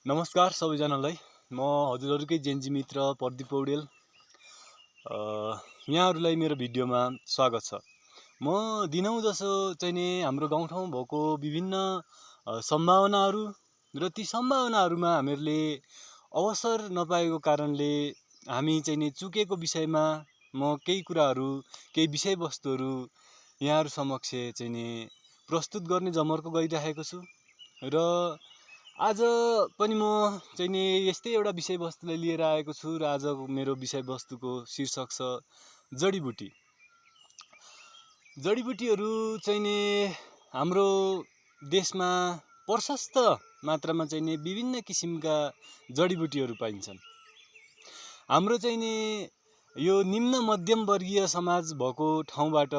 नमस्कार सबैजनालाई। म हजुरहरूकै जेन्जी मित्र प्रदीप पौडेल। यहाँहरूलाई मेरो भिडियोमा स्वागत छ। म दिनौँ जसो चाहिँ हाम्रो गाउँठाउँ भएको विभिन्न सम्भावनाहरू र ती सम्भावनाहरूमा हामीहरूले अवसर नपाएको कारणले हामी चाहिँ चुकेको विषयमा म केही कुराहरू, केही विषयवस्तुहरू यहाँहरू समक्ष चाहिँ प्रस्तुत गर्ने जमर्को गरिरहेको छु। र आज पनि म चाहिँ यस्तै एउटा विषयवस्तुलाई लिएर आएको छु र आज मेरो विषयवस्तुको शीर्षक छ जडीबुटी। जडीबुटीहरू चाहिँ हाम्रो देशमा प्रशस्त मात्रामा चाहिँ विभिन्न किसिमका जडीबुटीहरू पाइन्छन्। हाम्रो चाहिँ यो निम्न मध्यम वर्गीय समाज भएको ठाउँबाट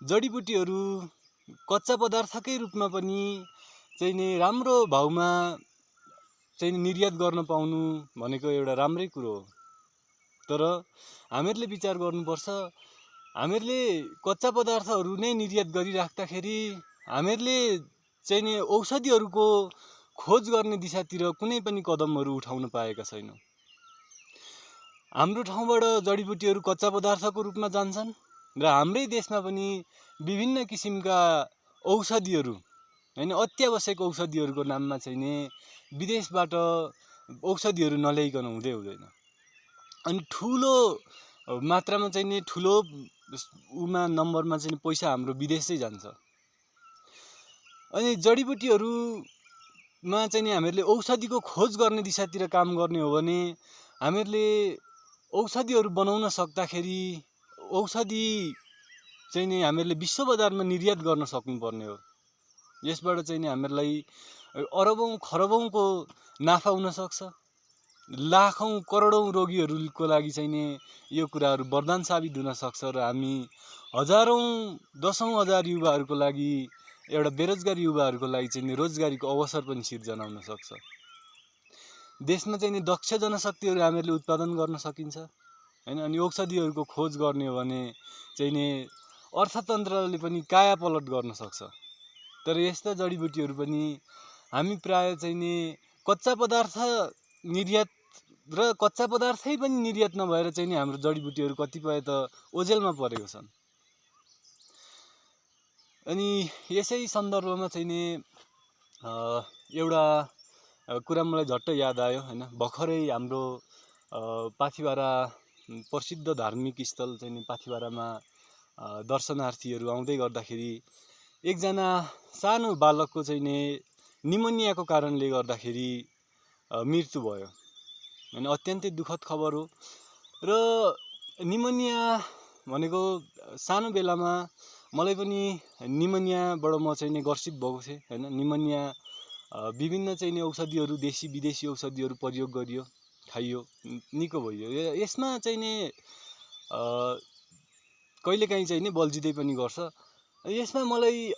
जडीबुटीहरू कच्चा पदार्थकै रूपमा पनि चाहिँ राम्रो भाउमा चाहिँ निर्यात गर्न पाउनु भनेको एउटा राम्रै कुरो हो। तर हामीहरूले विचार गर्नुपर्छ, हामीहरूले कच्चा पदार्थहरू नै निर्यात गरिराख्दाखेरि हामीहरूले चाहिँ औषधिहरूको खोज गर्ने दिशातिर कुनै पनि कदमहरू उठाउन पाएका छैनौँ। हाम्रो ठाउँबाट जडीबुटीहरू कच्चा पदार्थको रूपमा जान्छन् र हाम्रै देशमा पनि विभिन्न किसिमका औषधिहरू हैन, अत्यावश्यक औषधिहरूको नाममा चाहिँ विदेशबाट औषधिहरू नल्याइकन हुँदैन। अनि ठुलो मात्रामा चाहिँ ठुलो नम्बरमा चाहिँ पैसा हाम्रो विदेशै जान्छ। अनि जडीबुटीहरूमा चाहिँ हामीहरूले औषधिको खोज गर्ने दिशातिर काम गर्ने हो भने हामीहरूले औषधिहरू बनाउन सक्दाखेरि औषधि चाहिँ हामीहरूले विश्व बजारमा निर्यात गर्न सक्नुपर्ने हो। यसबाट चाहिँ हामीहरूलाई अरबौं खरबौंको नाफा हुन सक्छ। लाखौं करोडौं रोगीहरूको लागि चाहिँ यो कुराहरू वरदान साबित हुन सक्छ र हामी हजारौं दशौं हजार युवाहरूको लागि, एउटा बेरोजगार युवाहरूको लागि चाहिँ रोजगारीको अवसर पनि सिर्जना हुन सक्छ। देशमा चाहिँ दक्ष जनशक्तिहरू हामीहरूले उत्पादन गर्न सकिन्छ हैन। अनि औषधिहरूको खोज गर्ने हो भने चाहिँ अर्थतन्त्रले पनि कायापलट गर्न सक्छ। तर यस्ता जडीबुटीहरू पनि हामी प्राय चाहिँ कच्चा पदार्थ निर्यात र कच्चा पदार्थै पनि निर्यात नभएर चाहिँ हाम्रो जडीबुटीहरू कतिपय त ओझेलमा परेको छन्। अनि यसै सन्दर्भमा चाहिँ एउटा कुरा मलाई झट्ट याद आयो हैन। भर्खरै हाम्रो पाथिभरा प्रसिद्ध धार्मिक स्थल चाहिँ पाथिभरामा दर्शनार्थीहरू आउँदै गर्दाखेरि एकजना सानो बालकको चाहिँ निमोनियाको कारणले गर्दाखेरि मृत्यु भयो हैन। अत्यन्तै दुःखद खबर हो। र निमोनिया भनेको सानो बेलामा मलाई पनि निमोनियाबाट म चाहिँ ग्रसित भएको थिएँ हैन। निमोनिया विभिन्न चाहिँ औषधिहरू, देशी विदेशी औषधिहरू प्रयोग गरियो, खाइयो, निको भयो। यसमा चाहिँ कहिलेकाहीँ चाहिँ बल्झिँदै पनि गर्छ। यसमा मलाई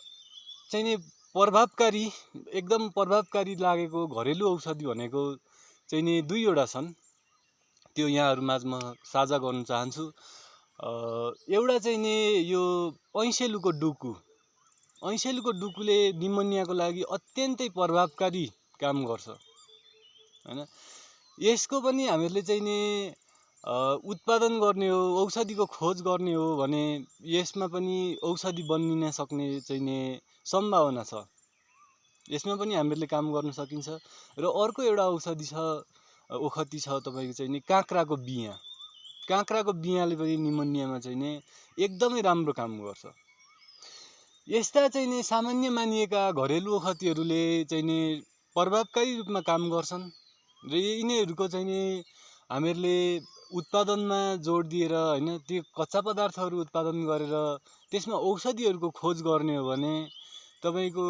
चाहिँ प्रभावकारी, एकदम प्रभावकारी लागेको घरेलु औषधि भनेको चाहिँ दुईवटा छन्। त्यो यहाँहरू माझ म साझा गर्न चाहन्छु। एउटा चाहिँ यो ऐँसेलुको डुकु। ऐँसेलुको डुकुले निमोनियाको लागि अत्यन्तै प्रभावकारी काम गर्छ हैन। यसको पनि हामीहरूले चाहिँ उत्पादन गर्ने हो, औषधिको खोज गर्ने हो भने यसमा पनि औषधि बनिन सक्ने चाहिँ सम्भावना छ। यसमा पनि हामीहरूले काम गर्न सकिन्छ। र अर्को एउटा औषधि छ, ओखती छ तपाईको चाहिँ काँक्राको बियाँ। काँक्राको बियाँले पनि निमोनियामा चाहिँ एकदमै राम्रो काम गर्छ। यस्ता चाहिँ सामान्य मानिएका घरेलु ओखतीहरूले चाहिँ प्रभावकारी रूपमा काम गर्छन् र यिनीहरूको चाहिँ हामीहरूले उत्पादनमा जोड दिएर हैन, त्यो कच्चा पदार्थहरू उत्पादन गरेर त्यसमा औषधिहरूको खोज गर्ने हो भने तपाईको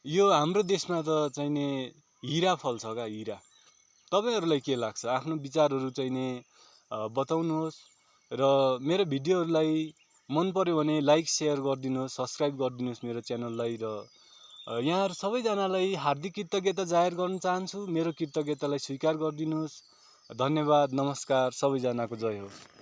यो हाम्रो देशमा त चाहिँ हिरा फल्छ क्या, हिरा। तपाईहरुलाई के लाग्छ? आफ्नो विचारहरू चाहिँ बताउनुहोस् र मेरो भिडियोहरूलाई मन पर्यो भने लाइक शेयर गरिदिनुहोस्, सब्स्क्राइब गरिदिनुहोस् मेरो च्यानललाई। र यहाँहरू सबैजनालाई हार्दिक कृतज्ञता जाहेर गर्न चाहन्छु। मेरो कृतज्ञतालाई स्वीकार गरिदिनुहोस्। धन्यवाद, नमस्कार, सबैजनाको जय होस्।